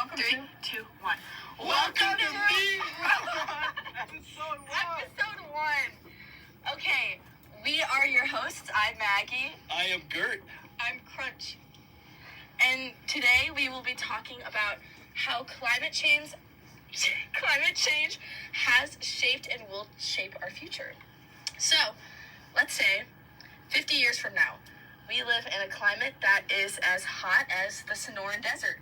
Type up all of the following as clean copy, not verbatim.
Welcome 3, 2, 1. Welcome to me! Episode 1! Episode 1. Okay, we are your hosts. I'm Maggie. I am Gert. I'm Crunch. And today we will be talking about how climate change has shaped and will shape our future. So, let's say 50 years from now, we live in a climate that is as hot as the Sonoran Desert.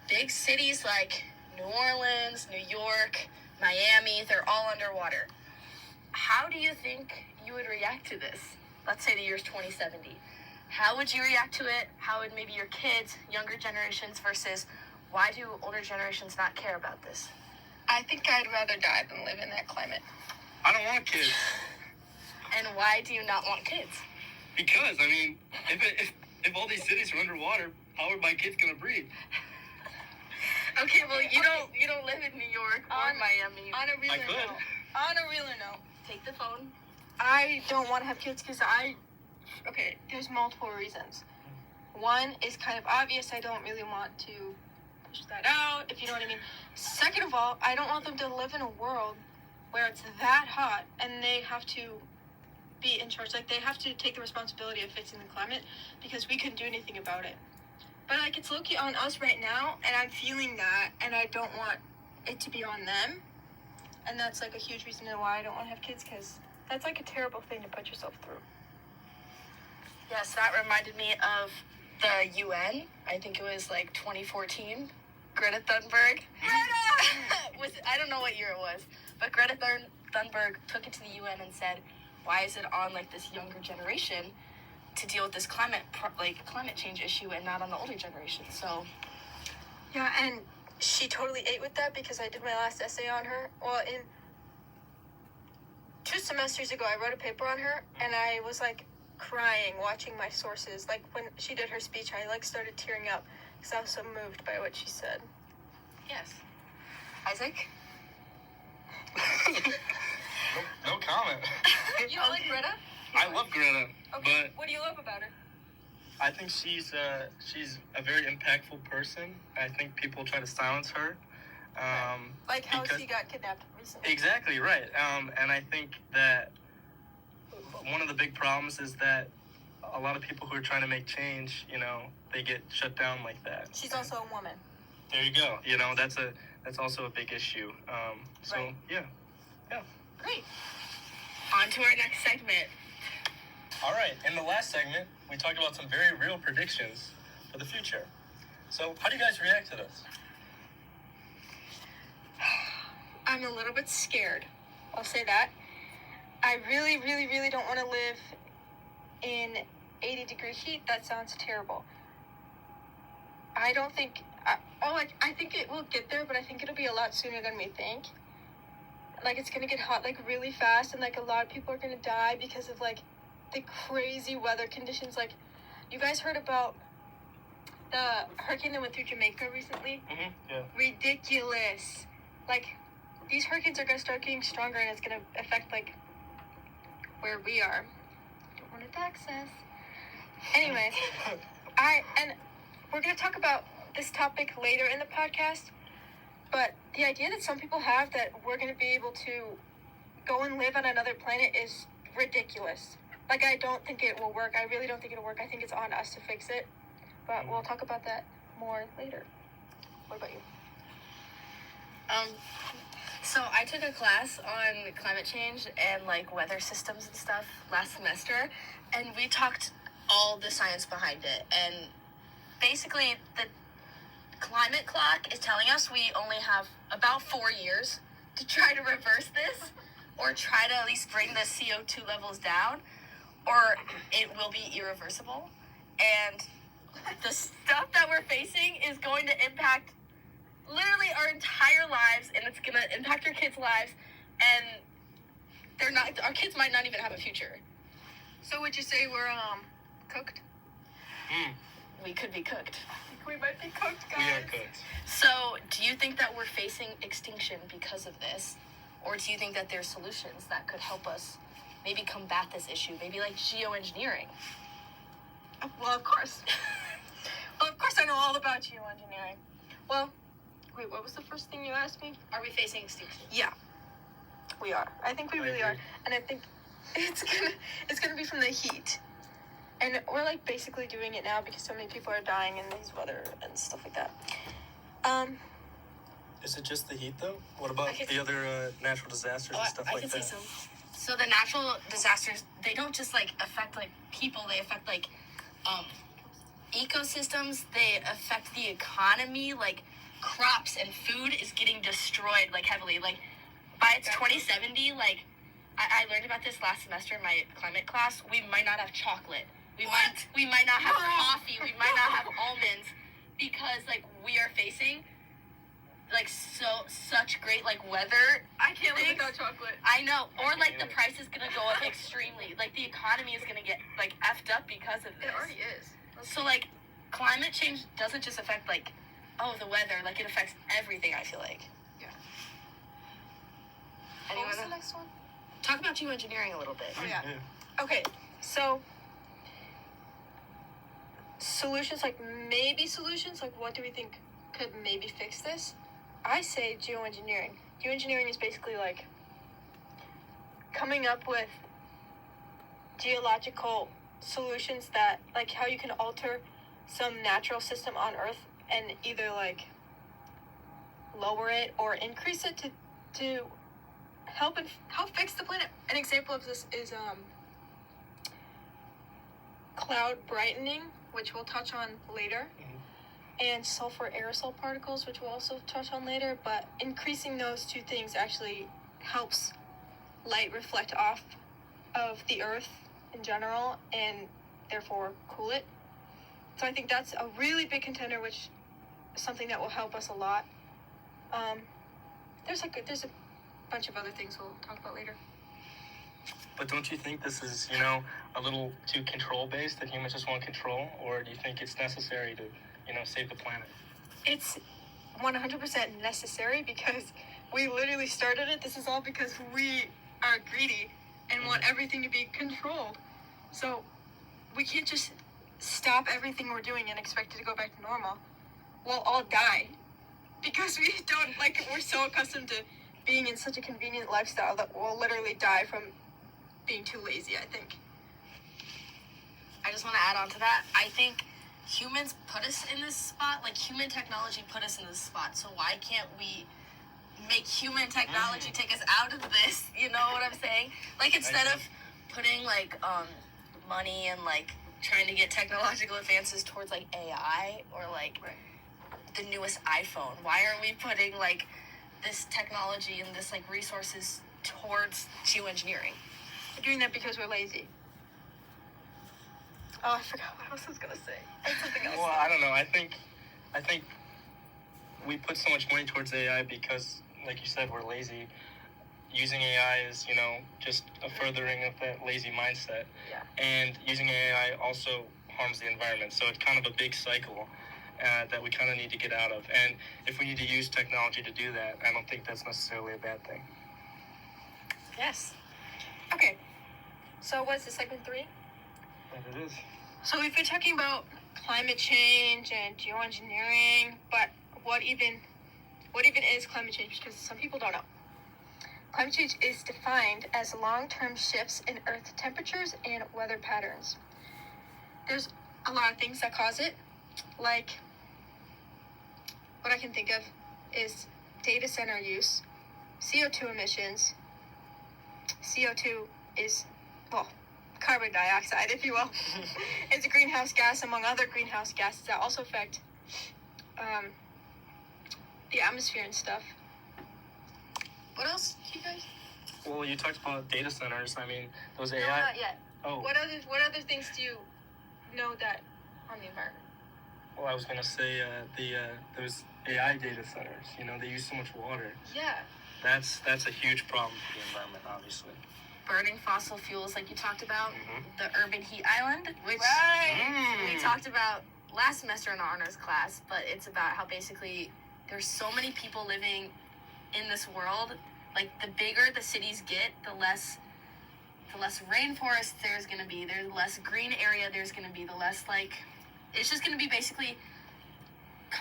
Big cities like New Orleans, New York, Miami, they're all underwater. How do you think you would react to this? Let's say the year's 2070. How would you react to it? How would maybe your kids, younger generations, versus why do older generations not care about this? I think I'd rather die than live in that climate. I don't want kids. And why do you not want kids? Because, I mean, if all these cities are underwater, how are my kids gonna breathe? Okay, well, you don't live in New York or Miami. On a I realer could. note. On a realer note. Take the phone. I don't want to have kids because okay, there's multiple reasons. One is kind of obvious. I don't really want to push that out, if you know what I mean. Second of all, I don't want them to live in a world where it's that hot and they have to be in charge. Like, they have to take the responsibility of fixing the climate because we couldn't do anything about it. But, like, it's low-key on us right now, and I'm feeling that, and I don't want it to be on them. And that's, like, a huge reason why I don't want to have kids, because that's, like, a terrible thing to put yourself through. Yes, that reminded me of the UN. I think it was, like, 2014. Greta Thunberg. I don't know what year it was, but Greta Thunberg took it to the UN and said, why is it on, like, this younger generation to deal with this climate change issue and not on the older generation? So Yeah, and she totally ate with that because I did my last essay on her. Well, in 2 semesters ago, I wrote a paper on her, and I was, like, crying watching my sources. Like, when she did her speech, I, like, started tearing up because I was so moved by what she said. yes. Isaac? No comment. You don't like Greta? I love Greta, Okay, but what do you love about her? I think she's a very impactful person. I think people try to silence her. Like how because- she got kidnapped recently. Exactly right. And I think that one of the big problems is that a lot of people who are trying to make change, they get shut down like that. She's also a woman. There you go. That's also a big issue. So Right. yeah. Great. On to our next segment. All right. In the last segment, we talked about some very real predictions for the future. So how do you guys react to this? I'm a little bit scared. I'll say that. I really, really, really don't want to live in 80-degree heat. That sounds terrible. I don't think... I think it will get there, but I think it'll be a lot sooner than we think. Like, it's going to get hot, like, really fast, and, like, a lot of people are going to die because of, like, the crazy weather conditions. Like, you guys heard about the hurricane that went through Jamaica recently? Mm-hmm. Yeah. Ridiculous. Like, these hurricanes are going to start getting stronger, and it's going to affect, like, where we are. Don't want to tax us. Anyways, and we're going to talk about this topic later in the podcast, but the idea that some people have that we're going to be able to go and live on another planet is ridiculous. Like, I don't think it will work. I really don't think it'll work. I think it's on us to fix it, but we'll talk about that more later. What about you? So I took a class on climate change and, like, weather systems and stuff last semester, and we talked all the science behind it. And basically, the climate clock is telling us we only have about 4 years to try to reverse this, or try to at least bring the CO2 levels down, or it will be irreversible. And the stuff that we're facing is going to impact literally our entire lives, and it's going to impact our kids' lives, and our kids might not even have a future. So would you say we're cooked? We could be cooked. We might be cooked, guys. We are cooked. So, do you think that we're facing extinction because of this? Or do you think that there's solutions that could help us maybe combat this issue? Maybe like geoengineering? Well, of course. I know all about geoengineering. Well, Wait, what was the first thing you asked me? Are we facing extinction? Yeah, we are. I think we I really agree. are, and I think it's gonna be from the heat, and we're like basically doing it now because so many people are dying in these weather and stuff like that. Is it just the heat though? What about I could- the other natural disasters and stuff I like can that? say some. So the natural disasters, they don't just like affect like people, they affect like ecosystems, they affect the economy, like crops and food is getting destroyed like heavily. Like by its 2070, like I learned about this last semester in my climate class, we might not have chocolate. We might not have coffee, we might not have almonds because like we are facing like such great like weather. I can't live things. without chocolate. I know, or like the either. price is gonna go up extremely. Like the economy is gonna get like effed up because of this. It already is. So like, climate change doesn't just affect like, the weather. Like it affects everything. I feel like. Yeah. Anyone What was the else? next one? Talk about geoengineering a little bit. Oh, yeah. Okay, so solutions, like what do we think could maybe fix this? I say geoengineering. Geoengineering is basically like coming up with geological solutions that, like, how you can alter some natural system on Earth and either like lower it or increase it to help fix the planet. An example of this is cloud brightening, which we'll touch on later, and sulfur aerosol particles, which we'll also touch on later. But increasing those two things actually helps light reflect off of the Earth in general and therefore cool it. So I think that's a really big contender, which is something that will help us a lot. There's a bunch of other things we'll talk about later. But don't you think this is, you know, a little too control based, that humans just want control, or do you think it's necessary to, you know, save the planet? It's 100% necessary because we literally started it. This is all because we are greedy and want everything to be controlled. So we can't just stop everything we're doing and expect it to go back to normal. We'll all die because we don't, like, we're so accustomed to being in such a convenient lifestyle that we'll literally die from being too lazy, I think. I just want to add on to that. I think humans put us in this spot. Like human technology put us in this spot. So why can't we make human technology take us out of this? You know what I'm saying? Like instead of putting like money and like trying to get technological advances towards like AI or like the newest iPhone, why are we putting like this technology and this like resources towards geoengineering? We're doing that because we're lazy. Oh, I forgot what else I was gonna say. That's something else. Well, I don't know. I think we put so much money towards AI because, like you said, we're lazy. Using AI is, you know, just a furthering of that lazy mindset. Yeah. And using AI also harms the environment. So it's kind of a big cycle that we kind of need to get out of. And if we need to use technology to do that, I don't think that's necessarily a bad thing. Yes. Okay. So what's this, segment 3? And it is. So we've been talking about climate change and geoengineering, but what even is climate change? Because some people don't know. Climate change is defined as long-term shifts in Earth temperatures and weather patterns. There's a lot of things that cause it, like what I can think of is data center use, CO2 emissions. CO2 is, well, carbon dioxide, if you will. It's a greenhouse gas among other greenhouse gases that also affect the atmosphere and stuff. What else, you guys? Well, you talked about data centers. I mean, those No, AI. not yet. Oh, What other things do you know that on the environment? well, I was gonna say those AI data centers. You know, they use so much water. Yeah. That's a huge problem for the environment, obviously. Burning fossil fuels, like you talked about, Mhm. the urban heat island, which Right. we talked about last semester in our honors class, but it's about how basically there's so many people living in this world. Like the bigger the cities get, the less rainforest there's gonna be, there's less green area there's gonna be, the less like it's just gonna be basically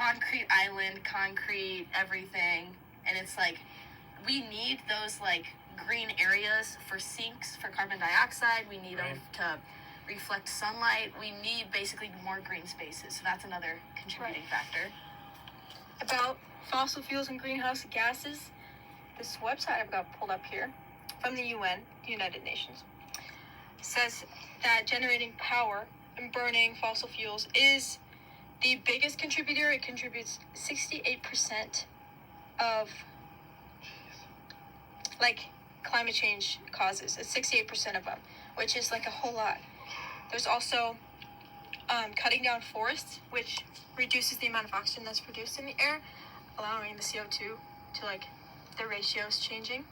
concrete island, concrete everything, and it's like we need those like green areas for sinks for carbon dioxide. We need them to reflect sunlight. We need basically more green spaces. So that's another contributing factor. About fossil fuels and greenhouse gases, this website I've got pulled up here from the UN, the United Nations, says that generating power and burning fossil fuels is the biggest contributor. It contributes 68% of like climate change causes. It's 68% of them, which is like a whole lot. There's also cutting down forests, which reduces the amount of oxygen that's produced in the air, allowing the CO2 to like the ratios changing.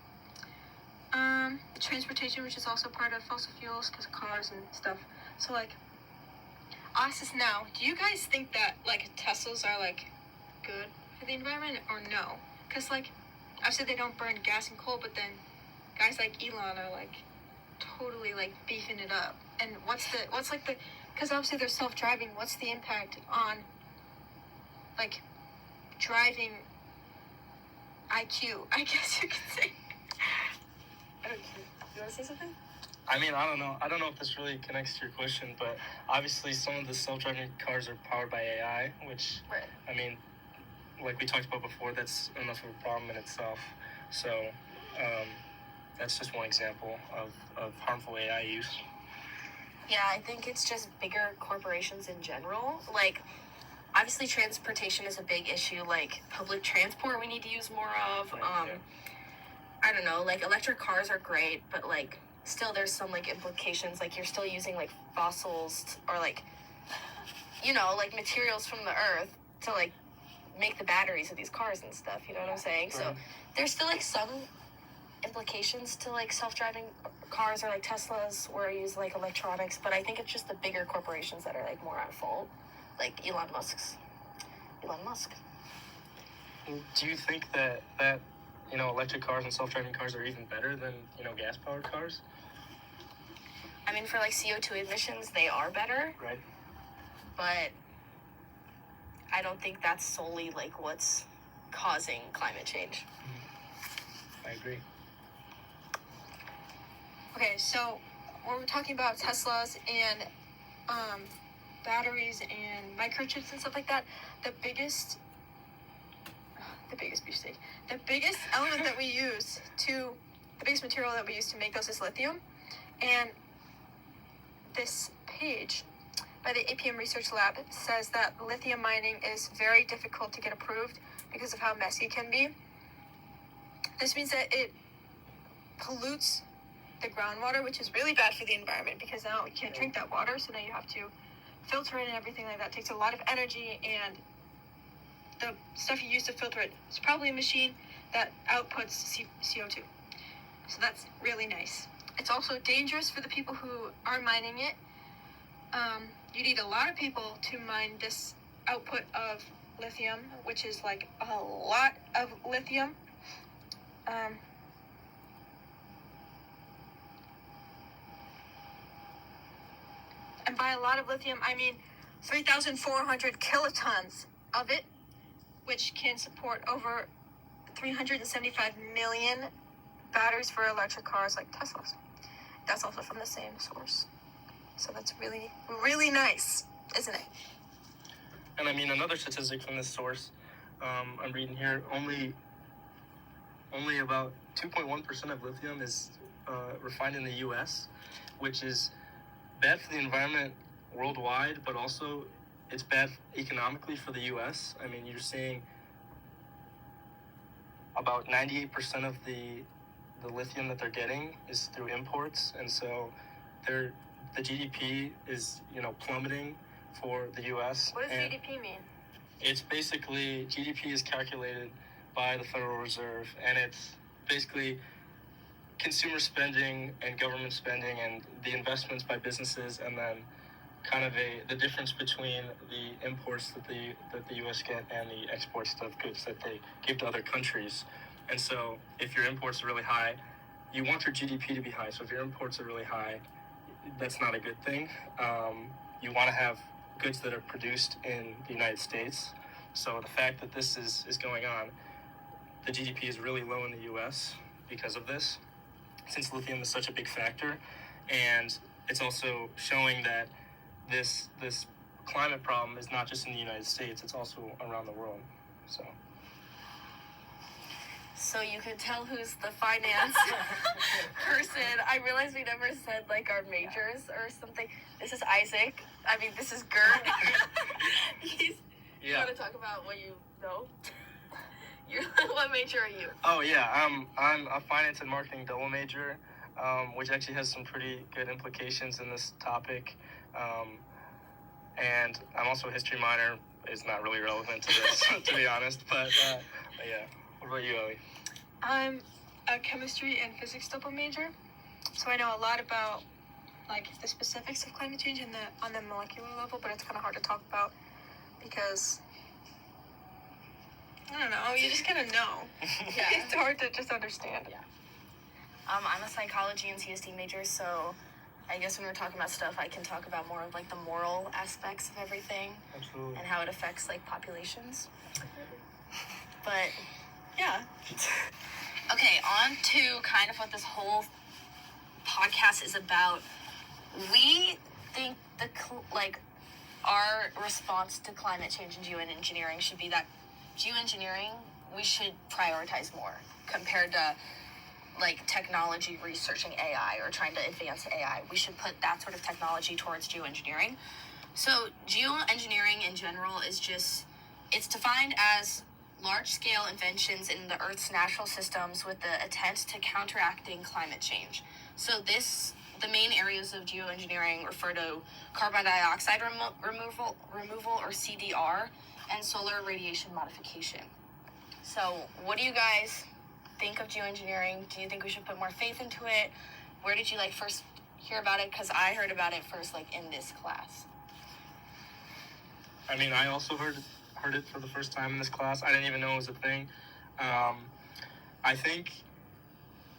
Transportation, which is also part of fossil fuels because of cars and stuff. So like, ask us now, do you guys think that like Teslas are like good for the environment or no? Because like, obviously they don't burn gas and coal, but then guys like Elon are like totally like beefing it up. And because obviously they're self-driving, what's the impact on like driving IQ, I guess you could say. I don't know. You want to say something? I mean, I don't know. I don't know if this really connects to your question, but obviously some of the self-driving cars are powered by AI, which, Right. I mean, like we talked about before, that's enough of a problem in itself. So that's just one example of harmful AI use. Yeah, I think it's just bigger corporations in general. Like, obviously transportation is a big issue. Like, public transport we need to use more of. I don't know, like, electric cars are great, but, like, still there's some, like, implications. Like, you're still using, like, fossils or, like, you know, like, materials from the earth to, like, make the batteries of these cars and stuff. You know what I'm saying? So there's still, like, some implications to, like, self-driving cars or, like, Teslas where you use, like, electronics. But I think it's just the bigger corporations that are, like, more at fault. Like, Elon Musk. Do you think that you know, electric cars and self-driving cars are even better than, you know, gas-powered cars? I mean, for, like, CO2 emissions, they are better. Right. But I don't think that's solely, like, what's causing climate change. I agree. Okay, so when we're talking about Teslas and batteries and microchips and stuff like that, the biggest beefsteak, the biggest element that we use the biggest material that we use to make those is lithium. And this page by the APM Research Lab says that lithium mining is very difficult to get approved because of how messy it can be. This means that it pollutes the groundwater, which is really bad for the environment because now you can't drink that water, so now you have to filter it and everything like that. It takes a lot of energy, and the stuff you use to filter it is probably a machine that outputs CO2. So that's really nice. It's also dangerous for the people who are mining it. You need a lot of people to mine this output of lithium, which is like a lot of lithium. And by a lot of lithium, I mean 3,400 kilotons of it, which can support over 375 million batteries for electric cars like Teslas. That's also from the same source. So that's really, really nice, isn't it? And I mean, another statistic from this source, I'm reading here, only about 2.1% of lithium is refined in the U.S., which is bad for the environment worldwide, but also it's bad economically for the U.S. I mean, you're seeing about 98% of the lithium that they're getting is through imports, and so the GDP is, you know, plummeting for the U.S. What does GDP mean? It's basically, GDP is calculated by the Federal Reserve, and it's basically consumer spending and government spending and the investments by businesses, and then kind of the difference between the imports that the U.S. get and the exports of goods that they give to other countries. And so if your imports are really high, you want your GDP to be high. So if your imports are really high, that's not a good thing. You want to have goods that are produced in the United States. So the fact that this is going on, the GDP is really low in the U.S. because of this, since lithium is such a big factor, and it's also showing that this climate problem is not just in the United States; it's also around the world. So you can tell who's the finance person. I realized we never said like our majors or something. This is Isaac. I mean, this is Gert. You want to talk about what you know? What major are you? Oh yeah, I'm a finance and marketing double major, which actually has some pretty good implications in this topic. And I'm also a history minor. It's not really relevant to this, to be honest. But yeah. What about you, Ellie? I'm a chemistry and physics double major, so I know a lot about like the specifics of climate change on the molecular level, but it's kind of hard to talk about because I don't know. You just kind of know. Yeah. It's hard to just understand. Yeah. I'm a psychology and CSD major, so I guess when we're talking about stuff, I can talk about more of like the moral aspects of everything. Absolutely. And how it affects like populations. But yeah. Okay, on to kind of what this whole podcast is about. We think our response to climate change and geoengineering should be that geoengineering we should prioritize more compared to like technology researching AI or trying to advance AI. We should put that sort of technology towards geoengineering. So geoengineering in general is it's defined as large-scale inventions in the Earth's natural systems with the intent to counteracting climate change. So the main areas of geoengineering refer to carbon dioxide removal or CDR, and solar radiation modification. So what do you guys think of geoengineering? Do you think we should put more faith into it? Where did you first hear about it? Because I heard about it first in this class. I mean, I also heard it for the first time in this class. I didn't even know it was a thing. I think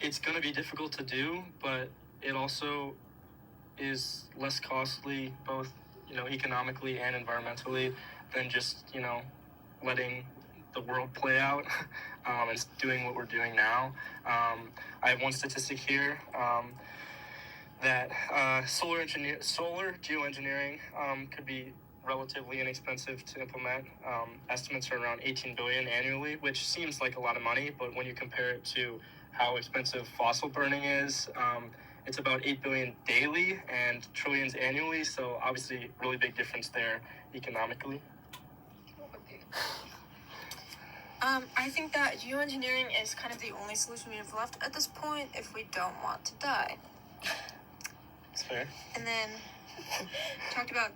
it's going to be difficult to do, but it also is less costly, both economically and environmentally, than just letting the world play out and doing what we're doing now. I have one statistic here that solar geoengineering could be relatively inexpensive to implement. Estimates are around $18 billion annually, which seems like a lot of money, but when you compare it to how expensive fossil burning is, it's about $8 billion daily and trillions annually. So obviously, really big difference there economically. I think that geoengineering is kind of the only solution we have left at this point if we don't want to die. That's fair. And then talked about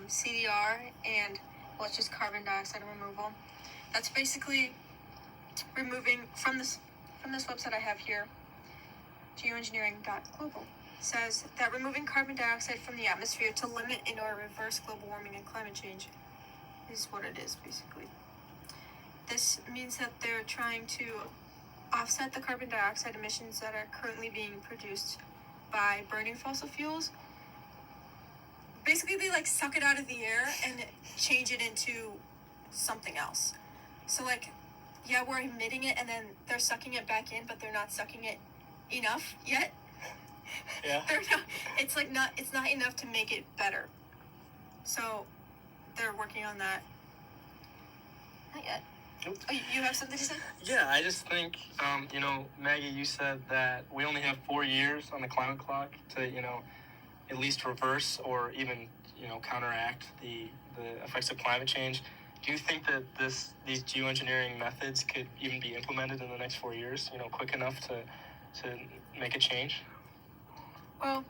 CDR and it's just carbon dioxide removal. That's basically removing from this website I have here, geoengineering.global, says that removing carbon dioxide from the atmosphere to limit and/or reverse global warming and climate change is what it is basically. This means that they're trying to offset the carbon dioxide emissions that are currently being produced by burning fossil fuels. Basically, they suck it out of the air and change it into something else. So we're emitting it and then they're sucking it back in, but they're not sucking it enough yet. Yeah. It's not enough to make it better. So they're working on that. Not yet. Nope. Oh, you have something to say? Yeah, I just think, Maggie, you said that we only have 4 years on the climate clock to, at least reverse or even, counteract the effects of climate change. Do you think that these geoengineering methods could even be implemented in the next 4 years, quick enough to make a change? Well,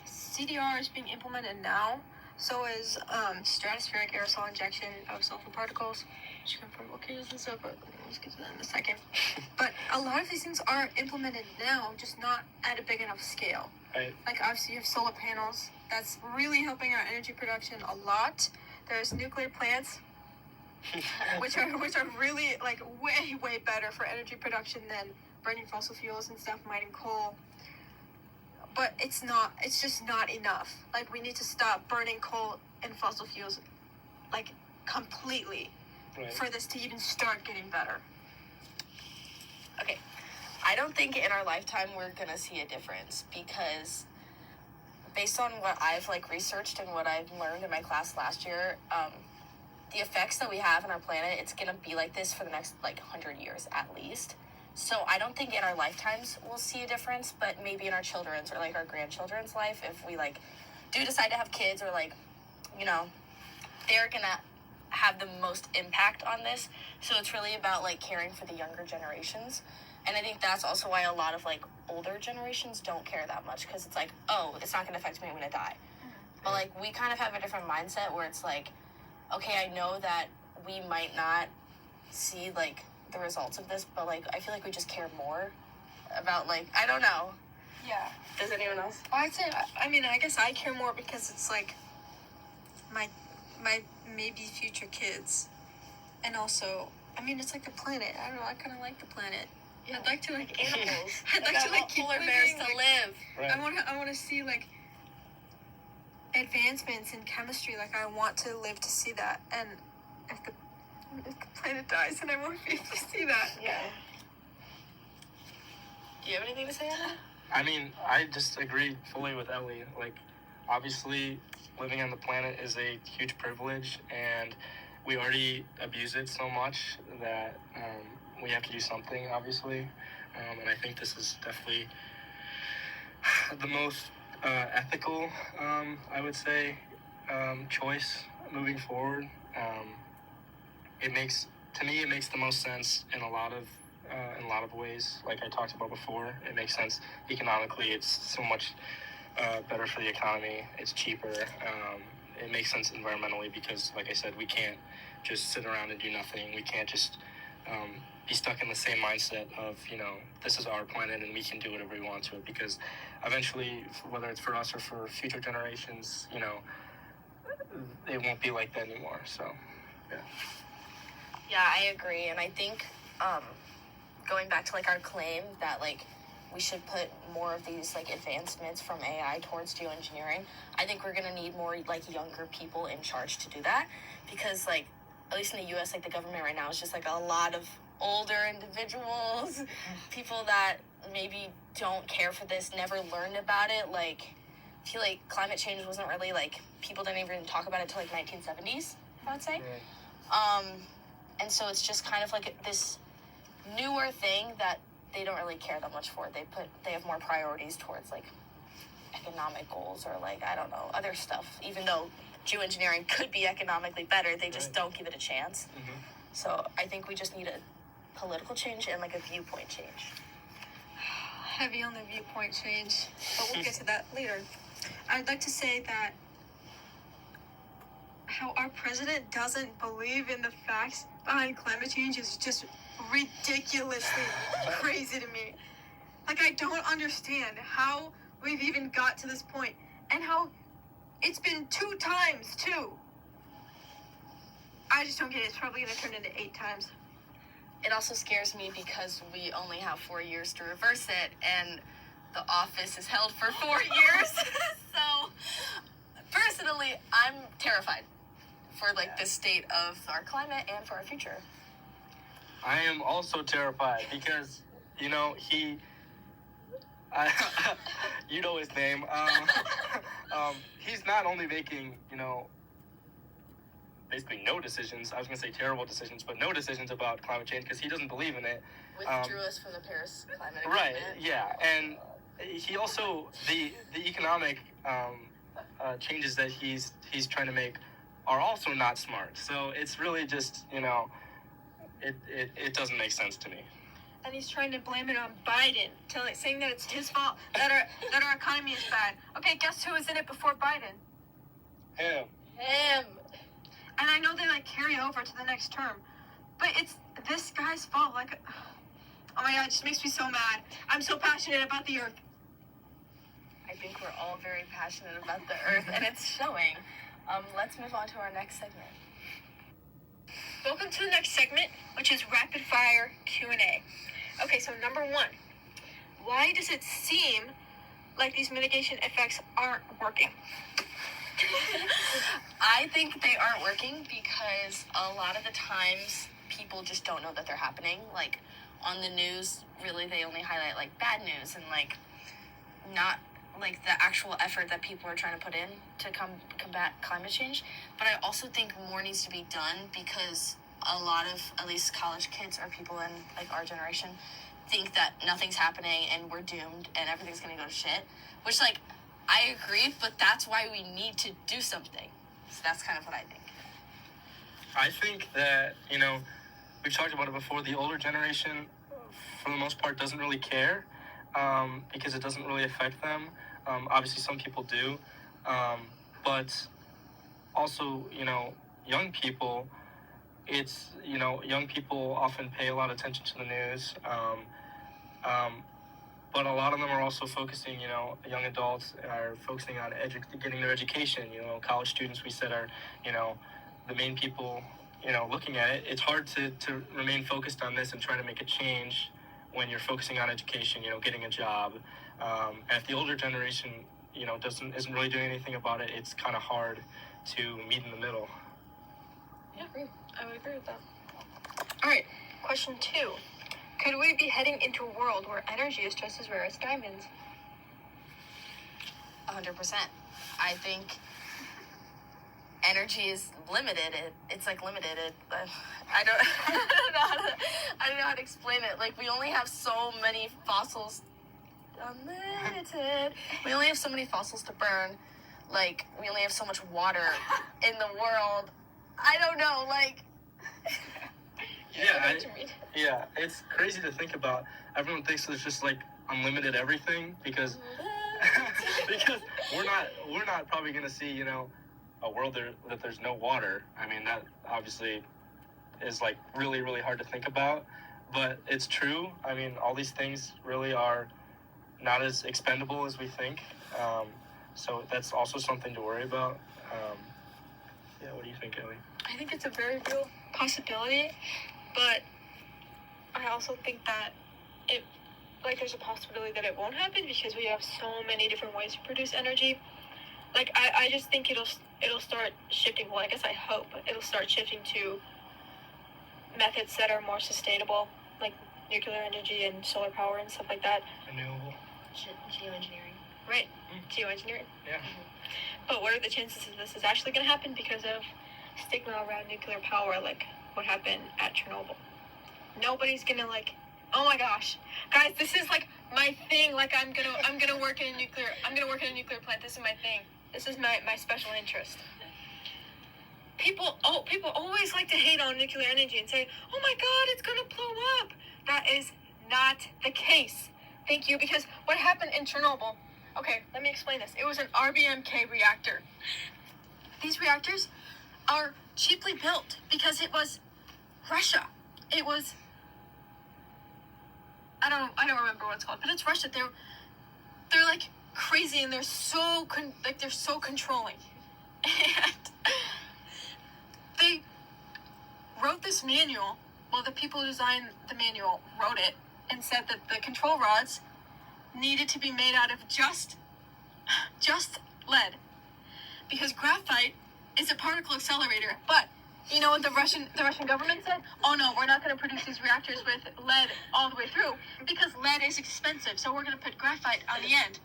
CDR is being implemented now. So is stratospheric aerosol injection of sulfur particles, which come from volcanoes and stuff, but let's get to that in a second. But a lot of these things are implemented now, just not at a big enough scale. Right. Obviously you have solar panels. That's really helping our energy production a lot. There's nuclear plants, which are really way better for energy production than burning fossil fuels and stuff, mining coal. But it's just not enough. We need to stop burning coal and fossil fuels, completely. Right. for this to even start getting better? Okay, I don't think in our lifetime we're gonna see a difference because based on what I've researched and what I've learned in my class last year, the effects that we have on our planet, it's gonna be like this for the next 100 years at least. So I don't think in our lifetimes we'll see a difference, but maybe in our children's or our grandchildren's life, if we do decide to have kids, or they're gonna have the most impact on this. So it's really about caring for the younger generations. And I think that's also why a lot of older generations don't care that much, because it's oh, it's not going to affect me, I'm going to die. But we kind of have a different mindset where it's okay, I know that we might not see the results of this, but I feel we just care more about I don't know. Yeah. Does anyone else? I'd say, I guess I care more because it's my maybe future kids, and also, it's the planet. I don't know. I kind of like the planet. Yeah. I'd like to Animals. I'd like to keep polar living, bears to live. Right. I want to see advancements in chemistry. I want to live to see that, and if the planet dies, then I won't be able to see that. Yeah. Do you have anything to say on that? I mean, I just agree fully with Ellie. Obviously, living on the planet is a huge privilege, and we already abuse it so much that we have to do something, obviously. And I think this is definitely the most ethical, I would say, choice moving forward. It makes the most sense in a lot of ways. Like I talked about before, it makes sense economically. It's so much better for the economy. It's cheaper. It makes sense environmentally because, like I said, we can't just sit around and do nothing. We can't just be stuck in the same mindset of, this is our planet and we can do whatever we want to it, because eventually, whether it's for us or for future generations, it won't be like that anymore. So, yeah. Yeah, I agree. And I think going back to our claim that we should put more of these advancements from AI towards geoengineering, I think we're gonna need more younger people in charge to do that, because at least in the US, the government right now is just a lot of older individuals, people that maybe don't care for this, never learned about it. I feel climate change wasn't really people didn't even talk about it till 1970s, I would say. Right. And so it's just kind of this newer thing that they don't really care that much for. They have more priorities towards economic goals or I don't know, other stuff. Even though geoengineering could be economically better, they just don't give it a chance. Mm-hmm. So I think we just need a political change and a viewpoint change. Heavy on the viewpoint change, but we'll get to that later. I'd like to say that how our president doesn't believe in the facts behind climate change is just ridiculously crazy to me. I don't understand how we've even got to this point, and how it's been 2 times too. I just don't get it. It's probably gonna turn into 8 times. It also scares me because we only have 4 years to reverse it, and the office is held for 4 years. So, personally, I'm terrified for the state of our climate and for our future. I am also terrified because, you know his name. He's not only making, basically no decisions. I was going to say terrible decisions, but no decisions about climate change because he doesn't believe in it. Withdrew us from the Paris Climate Agreement. Right, yeah. And he also, the economic changes that he's trying to make are also not smart. So it's really just, it doesn't make sense to me. And he's trying to blame it on Biden, saying that it's his fault that our economy is bad. Okay, guess who was in it before Biden? Him. And I know they carry over to the next term, but it's this guy's fault. Oh my God, it just makes me so mad. I'm so passionate about the earth. I think we're all very passionate about the earth, and it's showing. Let's move on to our next segment. Welcome to the next segment, which is rapid fire Q&A. Okay, so number 1, why does it seem like these mitigation effects aren't working? I think they aren't working because a lot of the times people just don't know that they're happening. Like on the news, really they only highlight like bad news and like not like the actual effort that people are trying to put in to combat climate change. But I also think more needs to be done because a lot of at least college kids or people in like our generation think that nothing's happening and we're doomed and everything's gonna go to shit. Which like I agree, but that's why we need to do something. So that's kind of what I think. I think that, you know, we've talked about it before, the older generation, for the most part, doesn't really care because it doesn't really affect them. Obviously, some people do. But also, you know, young people, young people often pay a lot of attention to the news. But a lot of them are also focusing, you know, young adults are focusing on getting their education. You know, college students, we said, are, you know, the main people, you know, looking at it. It's hard to remain focused on this and try to make a change when you're focusing on education, you know, getting a job. And if the older generation, you know, isn't really doing anything about it, it's kind of hard to meet in the middle. Yeah, I would agree with that. All right, question 2. Could we be heading into a world where energy is just as rare as diamonds? 100%. I think energy is limited. It's like limited. I don't I don't know how to explain it. Like we only have so many fossils. Unlimited. We only have so many fossils to burn. Like we only have so much water in the world. I don't know. Like. Yeah, it's crazy to think about. Everyone thinks there's just like unlimited everything because we're not probably gonna see, you know, a world that there's no water. I mean, that obviously is like really, really hard to think about, but it's true. I mean, all these things really are not as expendable as we think. So that's also something to worry about. Yeah, what do you think, Ellie? I think it's a very real possibility, but I also think that there's a possibility that it won't happen because we have so many different ways to produce energy. Like, I just think it'll start shifting. Well, I guess I hope it'll start shifting to methods that are more sustainable, like nuclear energy and solar power and stuff like that. Renewable. Geoengineering. Right. Geoengineering. Yeah. But what are the chances of this is actually going to happen because of stigma around nuclear power, like what happened at Chernobyl? Nobody's gonna like, oh my gosh, guys, this is like my thing. Like I'm gonna work in a nuclear plant. This is my thing. This is my special interest. People always like to hate on nuclear energy and say, oh my God, it's gonna blow up. That is not the case. Thank you, because what happened in Chernobyl, okay, let me explain this. It was an RBMK reactor. These reactors are cheaply built because it was Russia. It was, I don't remember what it's called, but it's Russia. They're like crazy and they're so controlling. And they wrote this manual. Well, the people who designed the manual wrote it and said that the control rods needed to be made out of just lead, because graphite is a particle accelerator. But you know what the Russian government said? Oh no, we're not going to produce these reactors with lead all the way through because lead is expensive. So we're going to put graphite on the end.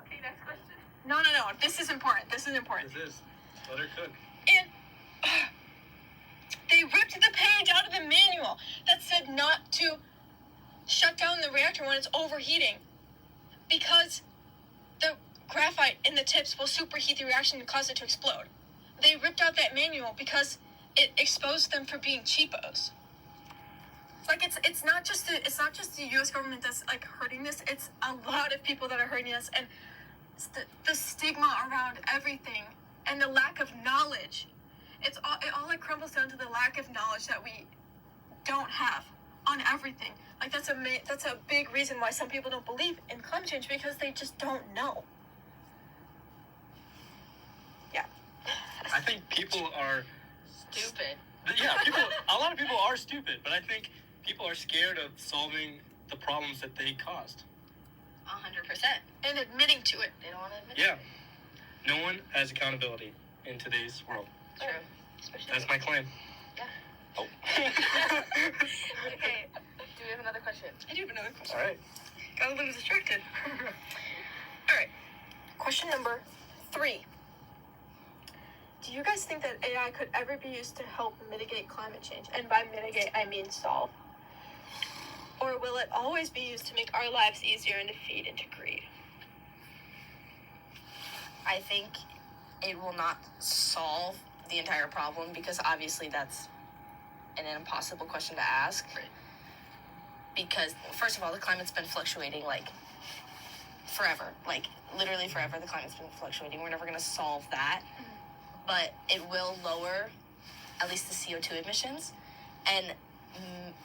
Okay, next question. No. This is important. This is. Let her cook. And they ripped the page out of the manual that said not to shut down the reactor when it's overheating because the graphite in the tips will superheat the reaction and cause it to explode. They ripped out that manual because it exposed them for being cheapos. Like it's not just the U.S. government that's like hurting this. It's a lot of people that are hurting us, and it's the stigma around everything and the lack of knowledge. It all like crumbles down to the lack of knowledge that we don't have on everything. Like that's a big reason why some people don't believe in climate change, because they just don't know. Yeah. I think people are Stupid. Yeah, a lot of people are stupid, but I think people are scared of solving the problems that they caused. 100%. And admitting to it. They don't want to admit Yeah. No one has accountability in today's world. True. Especially. That's my claim. Yeah. Oh. Okay. Do we have another question? I do have another question. All right. Got a little distracted. All right. Question number 3. Do you guys think that AI could ever be used to help mitigate climate change? And by mitigate, I mean solve. Or will it always be used to make our lives easier and to feed into greed? I think it will not solve the entire problem because obviously that's an impossible question to ask. Right. Because first of all, the climate's been fluctuating like forever, like literally forever. The climate's been fluctuating. We're never going to solve that, but it will lower at least the CO2 emissions and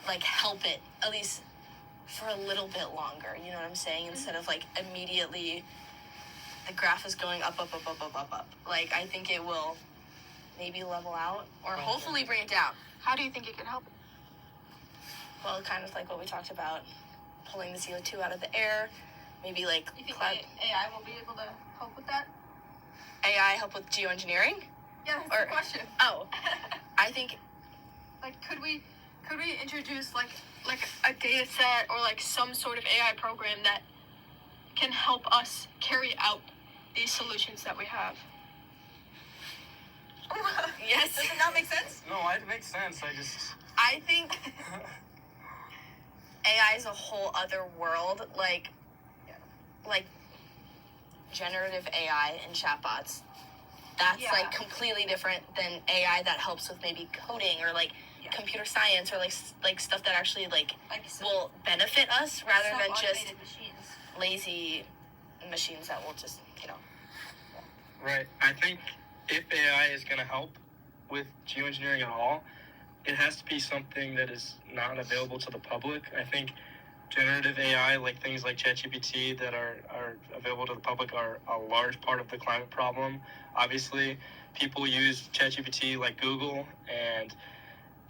like help it at least for a little bit longer. You know what I'm saying? Instead of like immediately the graph is going up. Like I think it will maybe level out or hopefully bring it down. How do you think it could help? Well, kind of like what we talked about, pulling the CO2 out of the air, maybe like You think cloud AI will be able to help with that? AI help with geoengineering. Yeah, that's Or- the question. Oh, I think Like, could we introduce like a data set or like some sort of AI program that can help us carry out these solutions that we have? yes. Does it not make sense? No, it makes sense. I think AI is a whole other world, like generative AI and chatbots. That's Yeah. like completely different than AI that helps with maybe coding or like Yeah. computer science or like stuff that actually like Like will benefit us rather than just automated machines. lazy machines that will just Right. I think if AI is going to help with geoengineering at all, it has to be something that is not available to the public. I think generative AI, like things like ChatGPT that are available to the public, are a large part of the climate problem. Obviously, people use ChatGPT like Google, and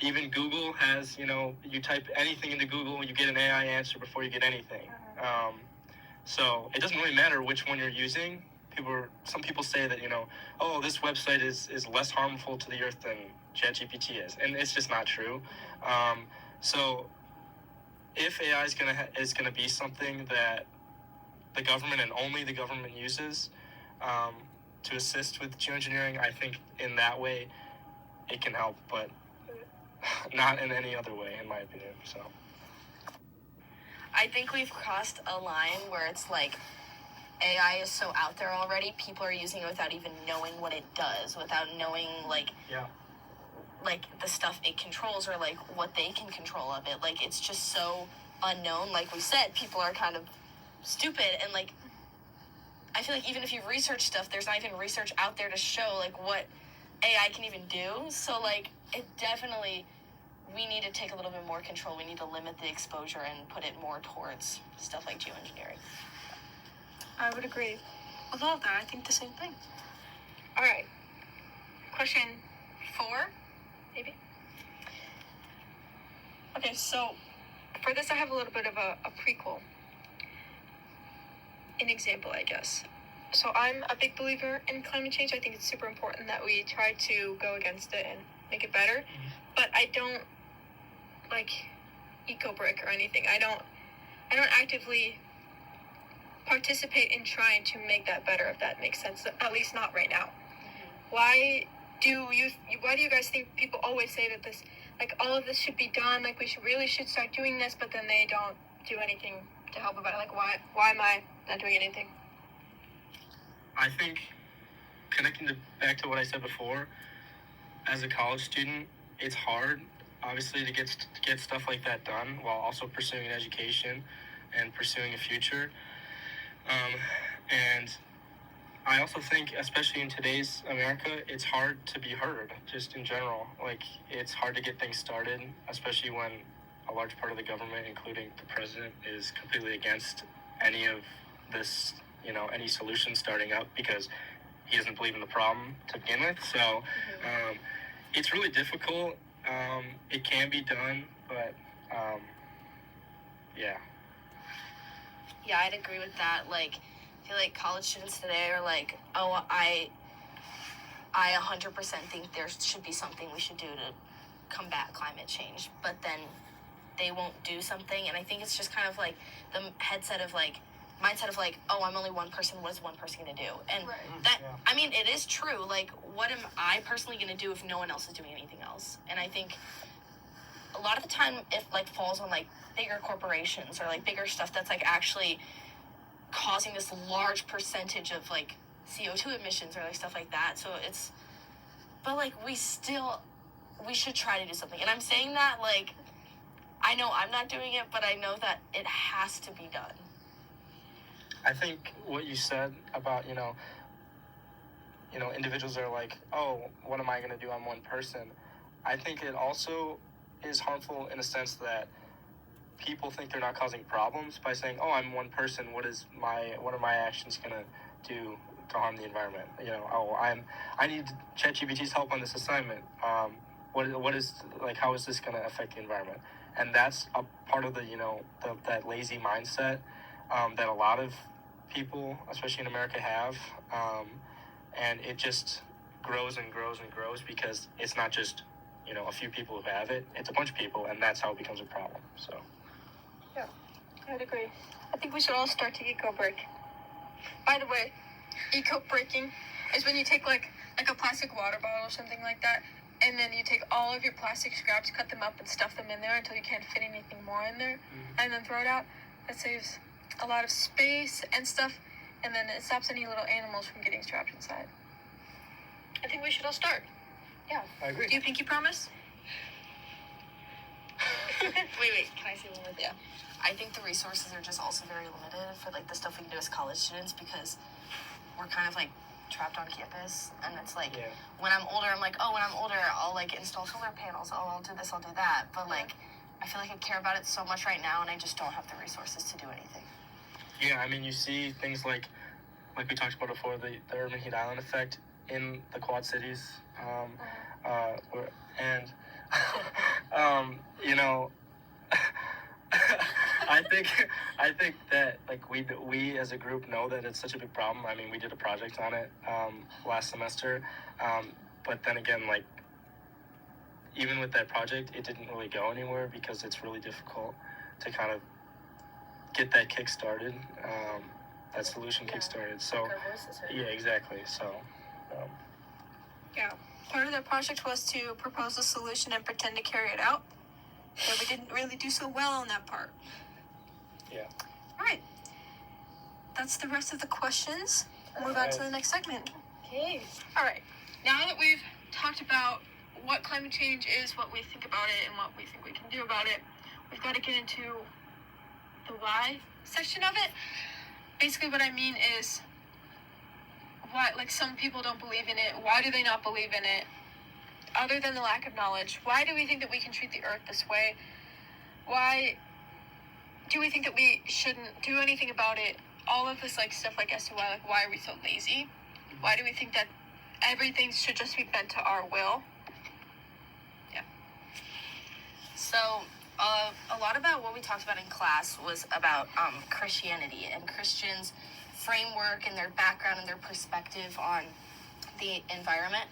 even Google has, you type anything into Google, you get an AI answer before you get anything. So it doesn't really matter which one you're using. Some people say that, oh, this website is less harmful to the earth than ChatGPT is, and it's just not true. So if AI is gonna be something that the government and only the government uses to assist with geoengineering, I think in that way it can help, but not in any other way, in my opinion. So I think we've crossed a line where it's like AI is so out there already, people are using it without even knowing what it does, without knowing like the stuff it controls or like what they can control of it. Like it's just so unknown. Like we said, people are kind of stupid, and like I feel like even if you research stuff, there's not even research out there to show like what AI can even do. So like it definitely, we need to take a little bit more control. We need to limit the exposure and put it more towards stuff like geoengineering. I would agree with all of that. I think the same thing. All right. Question 4, maybe? Okay, so for this I have a little bit of a prequel. An example, I guess. So I'm a big believer in climate change. I think it's super important that we try to go against it and make it better. But I don't like eco-brick or anything. I don't actively participate in trying to make that better, if that makes sense. At least not right now. Why do you guys think people always say that this, like, all of this should be done, like we should start doing this, but then they don't do anything to help about it? Like, why am I not doing anything? I think connecting back to what I said before, as a college student, it's hard, obviously, to get stuff like that done while also pursuing an education and pursuing a future. And I also think, especially in today's America, it's hard to be heard, just in general. Like, it's hard to get things started, especially when a large part of the government, including the president, is completely against any of this, any solution starting up because he doesn't believe in the problem to begin with. So it's really difficult. It can be done, but yeah. Yeah, I'd agree with that. Like, I feel like college students today are like, oh, I 100% think there should be something we should do to combat climate change, but then they won't do something. And I think it's just kind of like the mindset of like, oh, I'm only one person. What is one person going to do? And Right. that, Yeah. I mean, it is true. Like, what am I personally going to do if no one else is doing anything else? And I think a lot of the time it like falls on like bigger corporations or like bigger stuff that's like actually causing this large percentage of like CO2 emissions or like stuff like that. So it's, but like we should try to do something. And I'm saying that like, I know I'm not doing it, but I know that it has to be done. I think what you said about, individuals are like, oh, what am I going to do? I'm one person. I think it also is harmful in a sense that people think they're not causing problems by saying, oh, I'm one person. What are my actions going to do to harm the environment? I need ChatGPT's help on this assignment. What is, like, how is this going to affect the environment? And that's a part of that lazy mindset that a lot of people, especially in America, have. And it just grows and grows and grows because it's not just, a few people who have it. It's a bunch of people, and that's how it becomes a problem. So. Yeah, I'd agree. I think we should all start to eco-break. By the way, eco-breaking is when you take like a plastic water bottle or something like that, and then you take all of your plastic scraps, cut them up, and stuff them in there until you can't fit anything more in there, and then throw it out. That saves a lot of space and stuff, and then it stops any little animals from getting trapped inside. I think we should all start. Yeah. I agree. Do you pinky promise? Wait, can I say one more thing? Yeah. I think the resources are just also very limited for like the stuff we can do as college students because we're kind of like trapped on campus, and it's like when I'm older, I'm like, oh, when I'm older, I'll like install solar panels. Oh, I'll do this, I'll do that. But like, I feel like I care about it so much right now, and I just don't have the resources to do anything. Yeah, I mean, you see things like we talked about before, the urban heat island effect in the Quad Cities, and I think that like we as a group know that it's such a big problem. I mean, we did a project on it last semester, but then again, like even with that project, it didn't really go anywhere because it's really difficult to kind of get that kick started, that solution kick started. So yeah, exactly. So Yeah. Part of the project was to propose a solution and pretend to carry it out. But we didn't really do so well on that part. Yeah. All right. That's the rest of the questions. Move on to the next segment. Okay. All right. Now that we've talked about what climate change is, what we think about it, and what we think we can do about it, we've got to get into the why section of it. Basically, what I mean is why, like, some people don't believe in it. Why do they not believe in it? Other than the lack of knowledge, why do we think that we can treat the earth this way? Why do we think that we shouldn't do anything about it? All of this, like, stuff like as to why, like, why are we so lazy? Why do we think that everything should just be bent to our will? Yeah. So, a lot about what we talked about in class was about Christianity and Christians' framework and their background and their perspective on the environment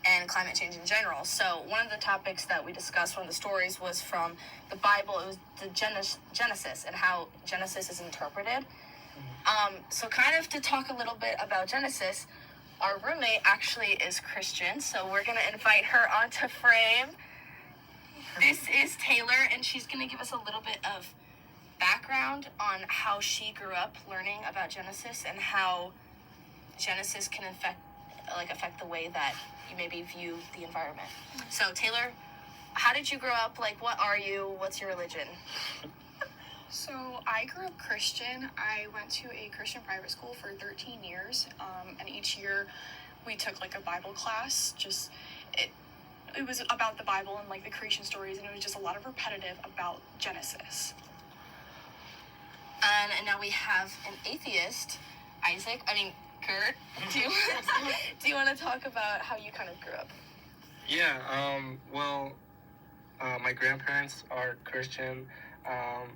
and climate change in general. So one of the topics that we discussed, one of the stories, was from the Bible. It was the Genesis and how Genesis is interpreted. So kind of to talk a little bit about Genesis, our roommate actually is Christian, so we're going to invite her onto frame. This is Taylor, and she's going to give us a little bit of background on how she grew up learning about Genesis and how Genesis can affect the way that you maybe view the environment. So Taylor, how did you grow up? Like, what are you? What's your religion? So I grew up Christian. I went to a Christian private school for 13 years, and each year we took like a Bible class. It was about the Bible and like the creation stories, and it was just a lot of repetitive about Genesis. And now we have an atheist, Kurt. Do you want to talk about how you kind of grew up? Yeah. My grandparents are Christian.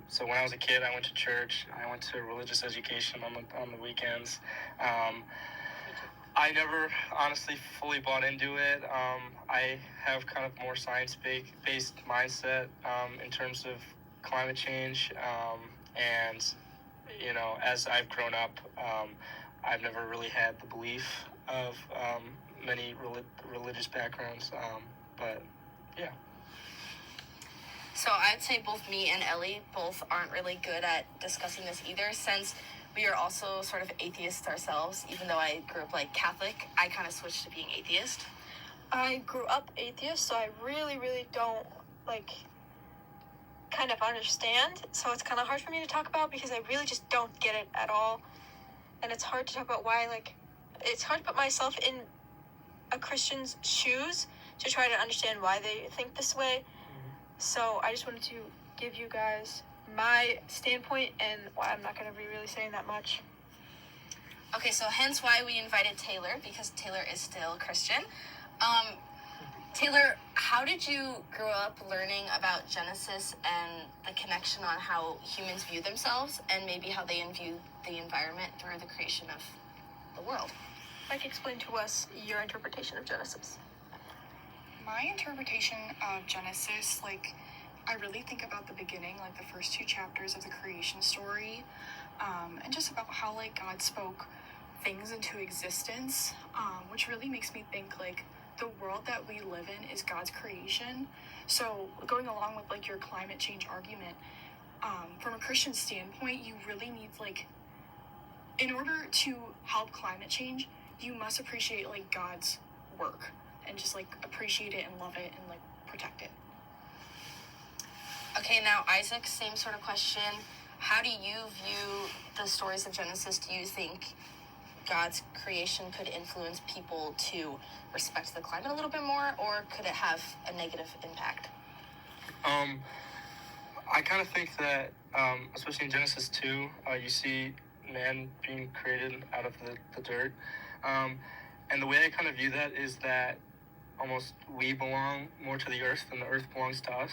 So when I was a kid, I went to church. I went to religious education on the weekends. I never honestly fully bought into it. I have kind of more science-based mindset in terms of climate change. And, as I've grown up, I've never really had the belief of many religious backgrounds. But, yeah. So I'd say both me and Ellie both aren't really good at discussing this either, since we are also sort of atheists ourselves. Even though I grew up like Catholic, I kind of switched to being atheist. I grew up atheist, so I really, really don't kind of understand. So it's kind of hard for me to talk about because I really just don't get it at all. And it's hard to talk about why, it's hard to put myself in a Christian's shoes to try to understand why they think this way. So I just wanted to give you guys my standpoint and why I'm not going to be really saying that much. Okay, so hence why we invited Taylor, because Taylor is still Christian. Taylor, how did you grow up learning about Genesis and the connection on how humans view themselves and maybe how they view the environment through the creation of the world? Mike, explain to us your interpretation of Genesis. My interpretation of Genesis, I really think about the beginning, the first 2 chapters of the creation story, and just about how, God spoke things into existence, which really makes me think, the world that we live in is God's creation. So, going along with, your climate change argument, from a Christian standpoint, you really need, in order to help climate change, you must appreciate, God's work, and just, appreciate it and love it and, protect it. Okay, now Isaac, same sort of question. How do you view the stories of Genesis? Do you think God's creation could influence people to respect the climate a little bit more, or could it have a negative impact? I kind of think that, especially in Genesis 2, you see man being created out of the dirt. And the way I kind of view that is that almost we belong more to the earth than the earth belongs to us.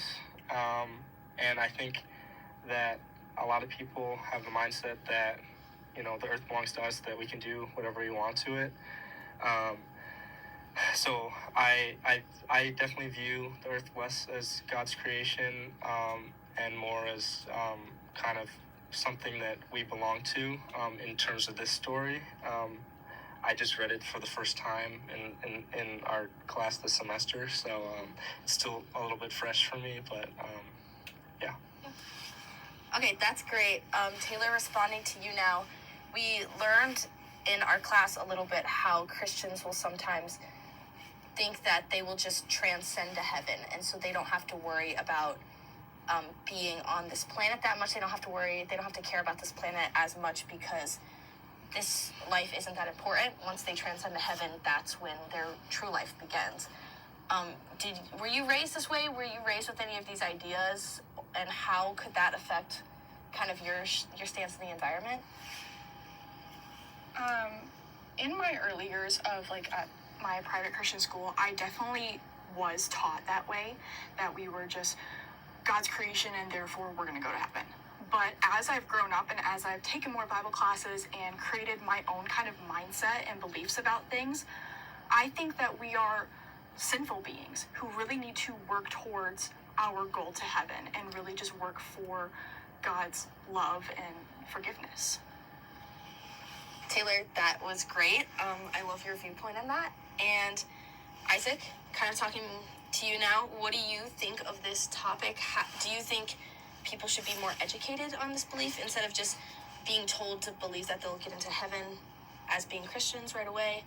And I think that a lot of people have the mindset that, the earth belongs to us, that we can do whatever we want to it. So I definitely view the earth less as God's creation, and more as kind of something that we belong to in terms of this story. I just read it for the first time in our class this semester, so it's still a little bit fresh for me, but yeah. Okay, that's great. Taylor, responding to you now, we learned in our class a little bit how Christians will sometimes think that they will just transcend to heaven, and so they don't have to worry about being on this planet that much. They don't have to care about this planet as much because this life isn't that important. Once they transcend to heaven, that's when their true life begins. Were you raised this way? Were you raised with any of these ideas? And how could that affect kind of your stance in the environment? In my early years of at my private Christian school, I definitely was taught that way, that we were just God's creation and therefore we're going to go to heaven. But as I've grown up and as I've taken more Bible classes and created my own kind of mindset and beliefs about things, I think that we are sinful beings who really need to work towards our goal to heaven and really just work for God's love and forgiveness. Taylor, that was great. I love your viewpoint on that. And Isaac, kind of talking to you now, what do you think of this topic? Do you think people should be more educated on this belief instead of just being told to believe that they'll get into heaven as being Christians right away?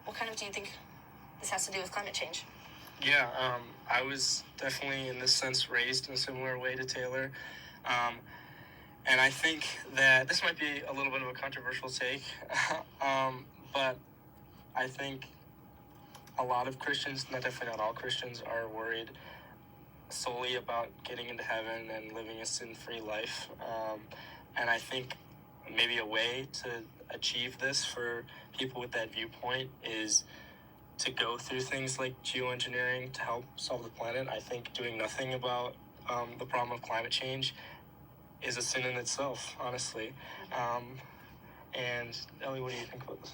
What kind of do you think this has to do with climate change? Yeah, I was definitely in this sense raised in a similar way to Taylor. And I think that this might be a little bit of a controversial take, but I think a lot of Christians, definitely not all Christians, are worried solely about getting into heaven and living a sin-free life. And I think maybe a way to achieve this for people with that viewpoint is to go through things like geoengineering to help solve the planet. I think doing nothing about the problem of climate change is a sin in itself, honestly. And Ellie, what do you think about this?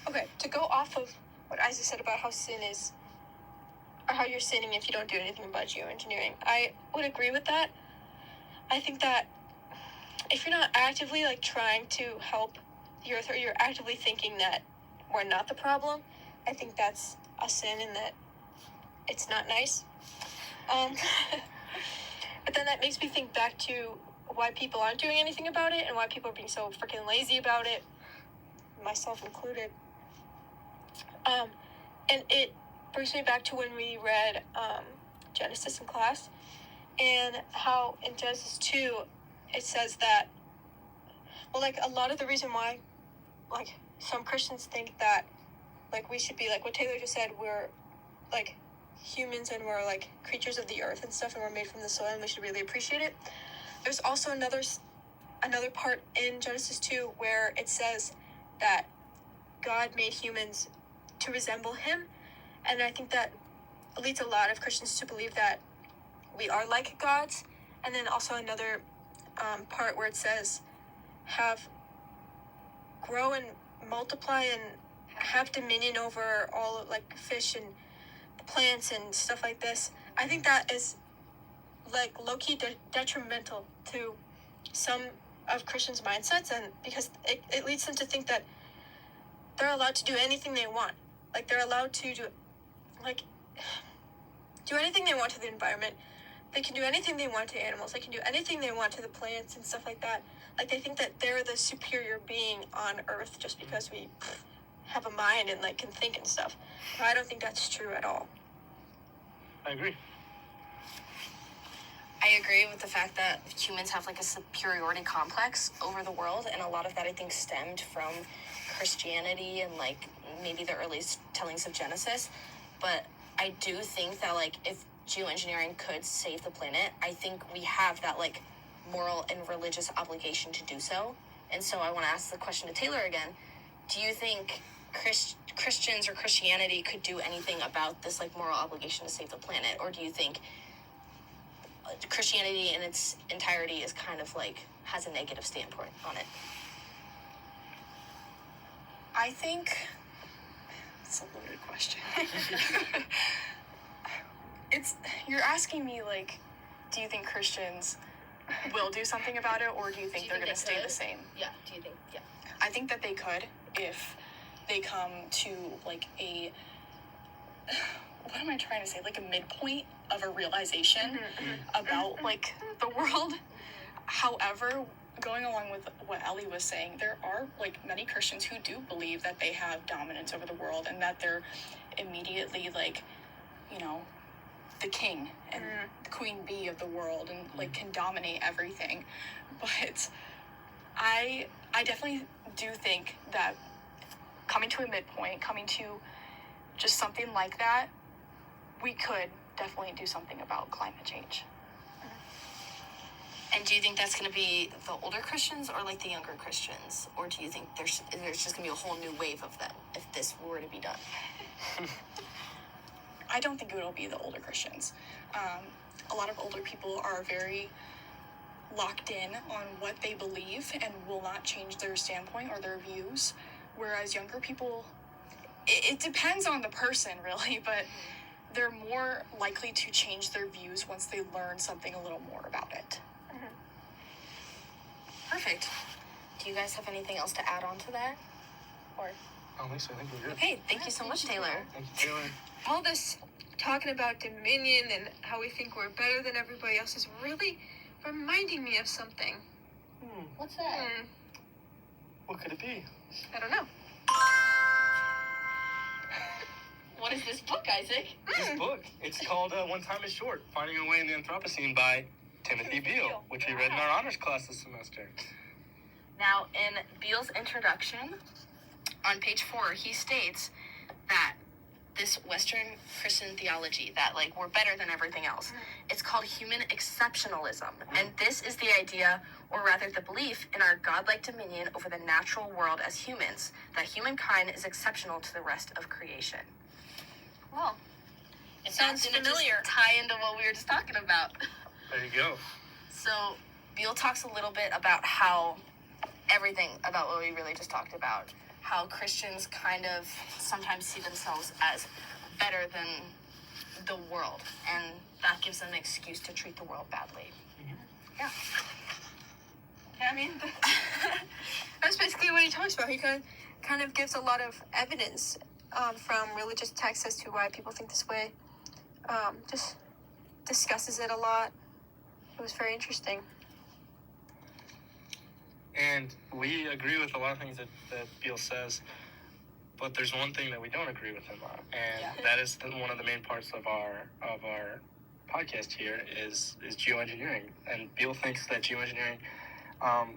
Okay, to go off of what Isaac said about how sin is, or how you're sinning if you don't do anything about geoengineering, I would agree with that. I think that if you're not actively like trying to help the earth, or you're actively thinking that we're not the problem, I think that's a sin and that it's not nice. But then that makes me think back to why people aren't doing anything about it and why people are being so freaking lazy about it, myself included. And it brings me back to when we read Genesis in class, and how in Genesis 2 it says that, well, like a lot of the reason why, like some Christians think that, like we should be like what Taylor just said, we're like humans and we're like creatures of the earth and stuff, and we're made from the soil and we should really appreciate it. There's also another part in Genesis 2 where it says that God made humans to resemble him, and I think that leads a lot of Christians to believe that we are like gods. And then also another part where it says grow and multiply and have dominion over all of like fish and plants and stuff like this. I think that is like low-key detrimental to some of Christians' mindsets, and because it leads them to think that they're allowed to do anything they want. Like they're allowed to do anything they want to the environment. They can do anything they want to animals. They can do anything they want to the plants and stuff like that. Like they think that they're the superior being on Earth just because we have a mind and like can think and stuff. But I don't think that's true at all. I agree. I agree with the fact that humans have like a superiority complex over the world, and a lot of that I think stemmed from Christianity and like maybe the earliest tellings of Genesis. But I do think that like if geoengineering could save the planet, I think we have that like moral and religious obligation to do so. And so I want to ask the question to Taylor again. Do you think Christians or Christianity could do anything about this like moral obligation to save the planet, or do you think Christianity in its entirety is kind of like has a negative standpoint on it? I think it's a loaded question. You're asking me like, do you think Christians will do something about it, or do you think they're going to stay the same? Yeah. Do you think? Yeah. I think that they could if they come to like what am I trying to say? Like a midpoint of a realization about like the world. However, going along with what Ellie was saying, there are like many Christians who do believe that they have dominance over the world and that they're immediately like, you know, the king and the queen bee of the world and like can dominate everything. But I definitely do think that coming to a midpoint, coming to just something like that, we could definitely do something about climate change. And do you think that's going to be the older Christians or like the younger Christians? Or do you think there's just going to be a whole new wave of them if this were to be done? I don't think it'll be the older Christians. A lot of older people are very locked in on what they believe and will not change their standpoint or their views. Whereas younger people, it depends on the person really, but they're more likely to change their views once they learn something a little more about it. Perfect. Do you guys have anything else to add on to that? Or I don't think so. I think we're good. okay, thank you so much, Taylor. Thank you, Taylor. All this talking about dominion and how we think we're better than everybody else is really reminding me of something. What's that? What could it be? I don't know. What is this book, Isaac? This book. It's called One Time is Short, Finding a Way in the Anthropocene by Timothy Beale, which we read in our honors class this semester. Now, in Beale's introduction, on page 4, he states that this Western Christian theology, that like we're better than everything else, it's called human exceptionalism. And this is the idea, or rather the belief, in our godlike dominion over the natural world as humans, that humankind is exceptional to the rest of creation. Well, It sounds gonna familiar. Just tie into what we were just talking about. There you go. So Beale talks a little bit about how everything about what we really just talked about, how Christians kind of sometimes see themselves as better than the world, and that gives them an excuse to treat the world badly. Yeah. Yeah, I mean, that's basically what he talks about. He kind of gives a lot of evidence from religious texts as to why people think this way. Just discusses it a lot. It was very interesting. And we agree with a lot of things that Beale says, but there's one thing that we don't agree with him on, and that is one of the main parts of our podcast here is geoengineering. And Beale thinks that geoengineering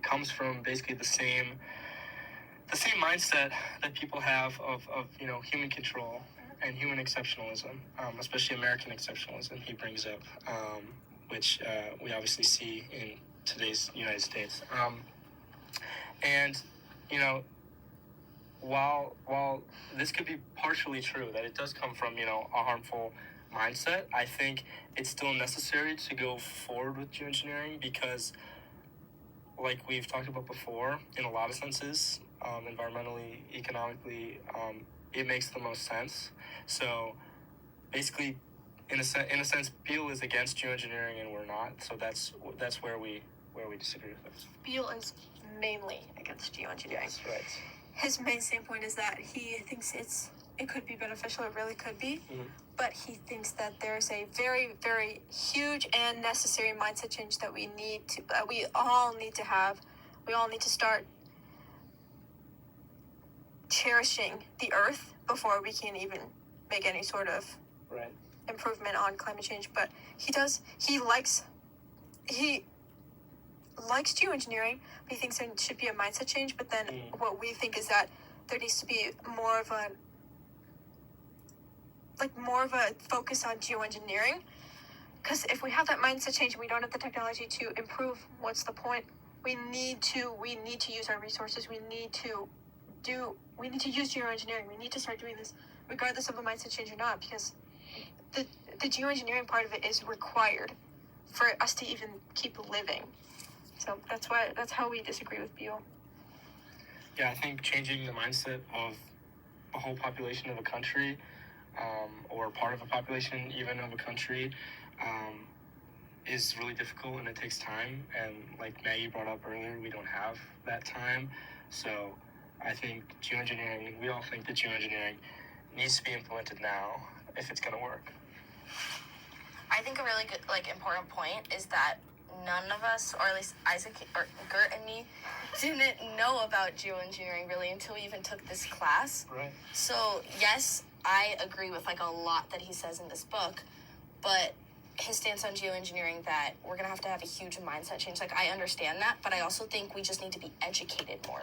comes from basically the same mindset that people have of human control and human exceptionalism, especially American exceptionalism. He brings up, which we obviously see in today's United States. And while this could be partially true, that it does come from a harmful mindset, I think it's still necessary to go forward with geoengineering because, like we've talked about before, in a lot of senses, environmentally, economically, it makes the most sense. So basically, in a sense, Beale is against geoengineering and we're not. So that's where we disagree with us. Beale is mainly against geoengineering. That's right. His main standpoint is that he thinks it could be beneficial. It really could be. Mm-hmm. But he thinks that there's a very, very huge and necessary mindset change that we all need to have. We all need to start cherishing the earth before we can even make any sort of Right. improvement on climate change. But he likes geoengineering, but he thinks there should be a mindset change. But then what we think is that there needs to be more of a focus on geoengineering, because if we have that mindset change and we don't have the technology to improve, what's the point? We need to use our resources. We need to use geoengineering. We need to start doing this regardless of a mindset change or not, because the geoengineering part of it is required for us to even keep living. So that's how we disagree with Beale. Yeah, I think changing the mindset of a whole population of a country, or part of a population even of a country, is really difficult and it takes time. And like Maggie brought up earlier, we don't have that time. So I think geoengineering, we all think that geoengineering needs to be implemented now if it's going to work. I think a really good, important point is that none of us, or at least Isaac or Gert and me, didn't know about geoengineering really until we even took this class. Right. So yes, I agree with a lot that he says in this book, but his stance on geoengineering, that we're gonna have to have a huge mindset change. I understand that, but I also think we just need to be educated more.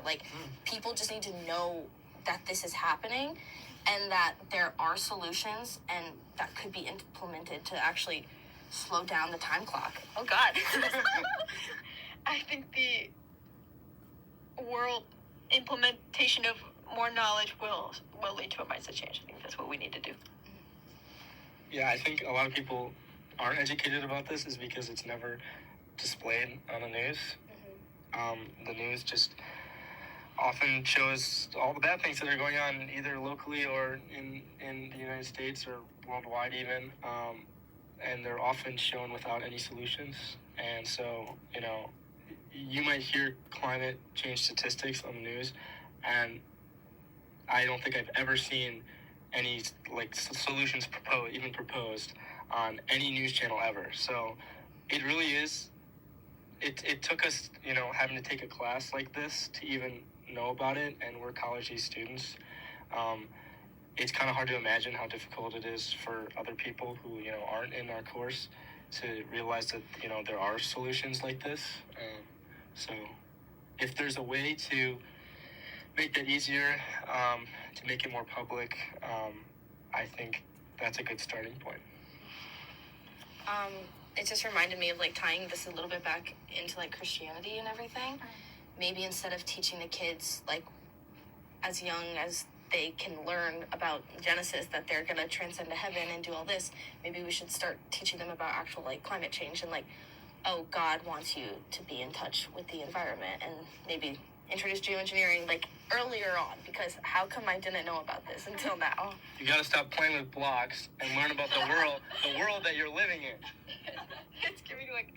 People just need to know that this is happening and that there are solutions and that could be implemented to actually slow down the time clock. Oh God. I think the world implementation of more knowledge will lead to a mindset change. I think that's what we need to do. Yeah, I think a lot of people aren't educated about this is because it's never displayed on the news. The news just often shows all the bad things that are going on either locally or in the United States or worldwide even. And they're often shown without any solutions. And so, you might hear climate change statistics on the news, and I don't think I've ever seen any solutions proposed on any news channel ever. So it really is, it took us, having to take a class like this to even know about it, and we're college-age students. It's kind of hard to imagine how difficult it is for other people who, aren't in our course to realize that, there are solutions like this. So if there's a way to make that easier, to make it more public, I think that's a good starting point. It just reminded me of tying this a little bit back into Christianity and everything. Maybe instead of teaching the kids as young as they can learn about Genesis, that they're gonna transcend to heaven and do all this, maybe we should start teaching them about actual climate change and oh, God wants you to be in touch with the environment and maybe introduce geoengineering like earlier on, because how come I didn't know about this until now? You gotta stop playing with blocks and learn about the world that you're living in. It's giving like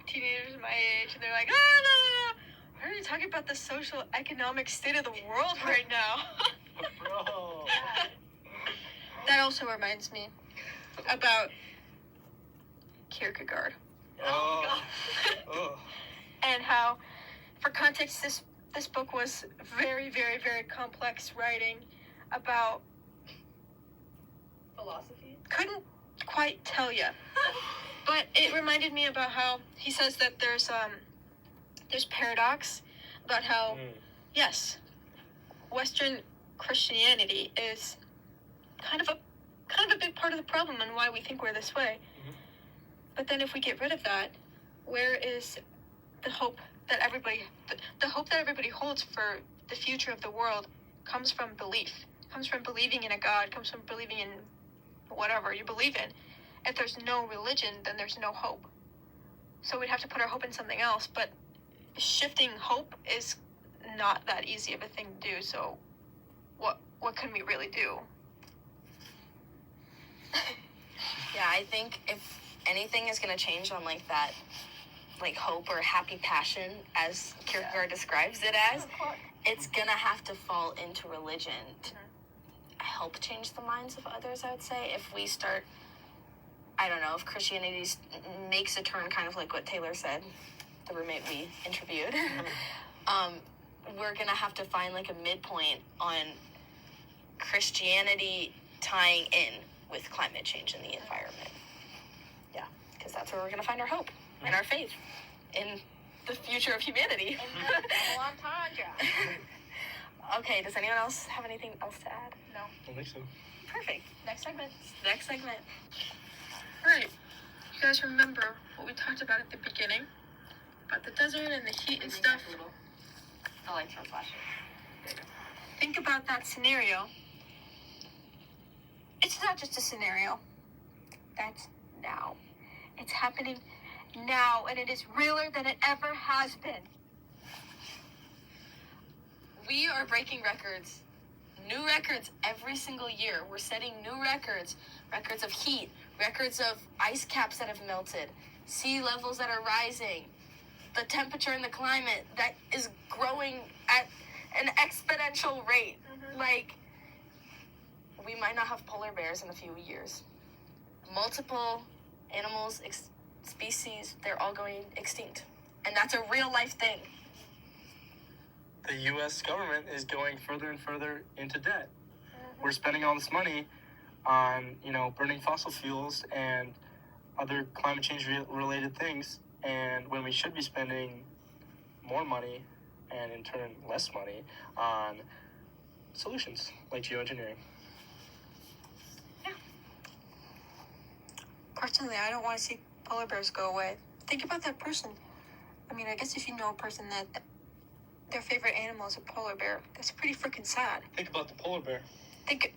teenagers my age, and they're like, oh, no. Why are you talking about the social economic state of the world right now? Bro. That also reminds me about Kierkegaard. Oh. Oh. And how, for context, this book was very, very, very complex writing about, Philosophy? couldn't quite tell you. But it reminded me about how he says that there's paradox about how, yes, Western Christianity is kind of a big part of the problem and why we think we're this way. But then if we get rid of that, where is the hope that everybody holds for the future of the world? Comes from belief, comes from believing in a God, comes from believing in whatever you believe in. If there's no religion, then there's no hope. So we'd have to put our hope in something else, but shifting hope is not that easy of a thing to do. So what can we really do? Yeah, I think if anything is going to change on like that, like hope or happy passion, as Kierkegaard describes it as, it's going to have to fall into religion to help change the minds of others, I would say. If we start, I don't know, if Christianity makes a turn, kind of like what Taylor said, the roommate we interviewed, we're going to have to find like a midpoint on Christianity tying in with climate change and the environment. Yeah, because that's where we're going to find our hope and our faith in the future of humanity. Okay, does anyone else have anything else to add? I don't think so. Perfect. Next segment. Alright, you guys remember what we talked about at the beginning? About the desert and the heat and stuff? The lights are flashing. Think about that scenario. It's not just a scenario. That's now. It's happening now, and it is realer than it ever has been. We are breaking records. New records every single year. We're setting new records. Records of heat. Records of ice caps that have melted. Sea levels that are rising. The temperature and the climate that is growing at an exponential rate. Like, we might not have polar bears in a few years. Multiple animals, species, they're all going extinct. And that's a real life thing. The U.S. government is going further and further into debt. We're spending all this money on, burning fossil fuels and other climate change related things, and when we should be spending more money and in turn less money on solutions like geoengineering. Personally, I don't want to see polar bears go away. Think about that person. I mean, I guess if you know a person that their favorite animal is a polar bear, that's pretty freaking sad. Think about the polar bear. Think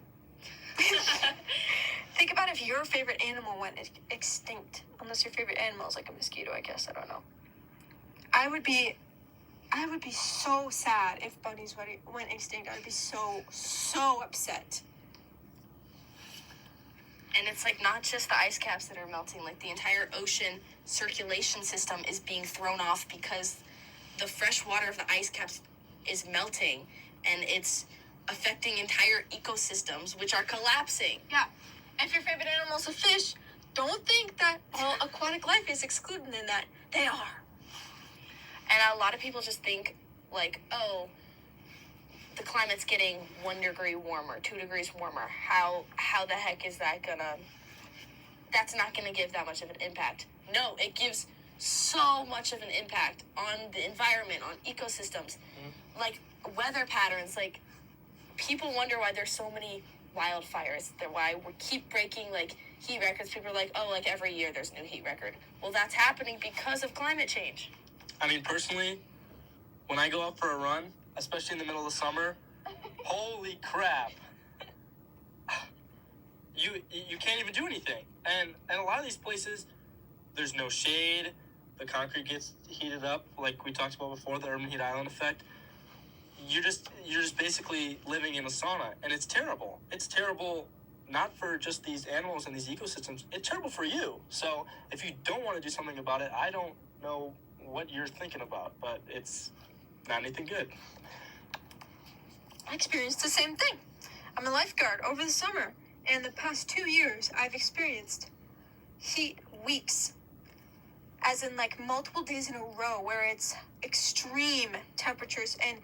about if your favorite animal went extinct. Unless your favorite animal is like a mosquito, I guess. I don't know. I would be so sad if bunnies went extinct. I would be so upset. And it's like not just the ice caps that are melting, like the entire ocean circulation system is being thrown off because the fresh water of the ice caps is melting, and it's affecting entire ecosystems, which are collapsing. Yeah. If your favorite animal is a fish, don't think that all aquatic life is excluded in that. They are. And a lot of people just think, like, oh, the climate's getting 1 degree warmer, 2 degrees warmer. How the heck is that that's not gonna give that much of an impact. No, it gives so much of an impact on the environment, on ecosystems, like weather patterns. Like, people wonder why there's so many wildfires. Why we keep breaking like heat records. People are like, oh, like every year there's a new heat record. Well, that's happening because of climate change. I mean, personally, when I go out for a run, especially in the middle of the summer, holy crap. You can't even do anything. And a lot of these places, there's no shade, the concrete gets heated up, like we talked about before, the urban heat island effect. You're just basically living in a sauna, and it's terrible. It's terrible not for just these animals and these ecosystems. It's terrible for you. So if you don't want to do something about it, I don't know what you're thinking about, but it's not anything good. I experienced the same thing. I'm a lifeguard over the summer, and the past 2 years I've experienced heat weeks, as in like multiple days in a row where it's extreme temperatures and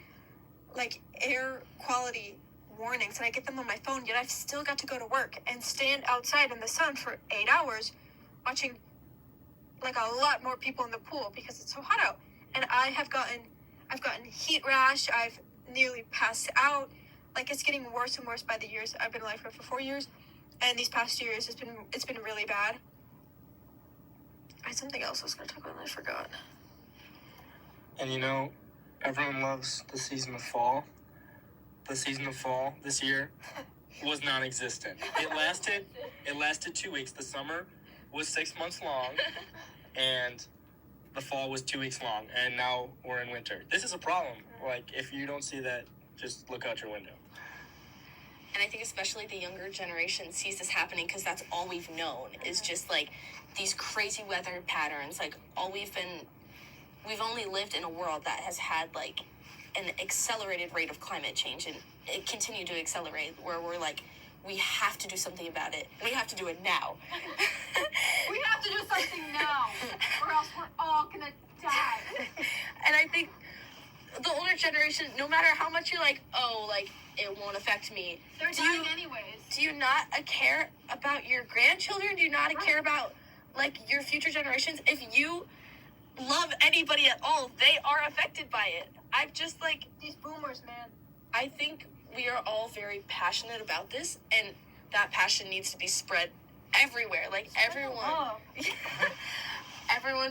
like air quality warnings, and I get them on my phone, yet I've still got to go to work and stand outside in the sun for 8 hours watching like a lot more people in the pool because it's so hot out. And I've gotten heat rash, I've nearly passed out. Like, it's getting worse and worse by the years. I've been a lifeguard for 4 years, and these past 2 years it's been really bad. I had something else I was gonna talk about and I forgot. And you know, everyone loves the season of fall. The season of fall this year was non-existent. It lasted 2 weeks. The summer was 6 months long, and the fall was 2 weeks long, and now we're in winter. This is a problem. Like, if you don't see that, just look out your window. And I think especially the younger generation sees this happening because that's all we've known is just like these crazy weather patterns. Like we've only lived in a world that has had like an accelerated rate of climate change, and it continued to accelerate where we're like, we have to do something about it. We have to do it now. We have to do something now, or else we're all gonna die. And I think the older generation, no matter how much you're like, oh, like, it won't affect me. They're dying anyways. Do you not care about your grandchildren? Do you not care about, like, your future generations? If you love anybody at all, they are affected by it. I've just, like, These boomers, man. I think we are all very passionate about this, and that passion needs to be spread everywhere. Like, everyone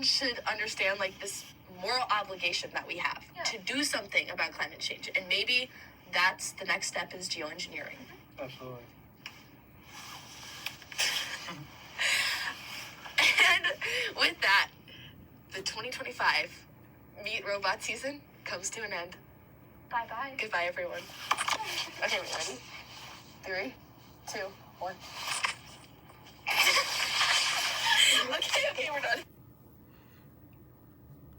should understand, like, this moral obligation that we have to do something about climate change. And maybe that's the next step is geoengineering. Absolutely. And with that, the 2025 Meet Robot season comes to an end. Bye-bye. Goodbye, everyone. Okay, we ready? 3, 2, 1. Okay, we're done.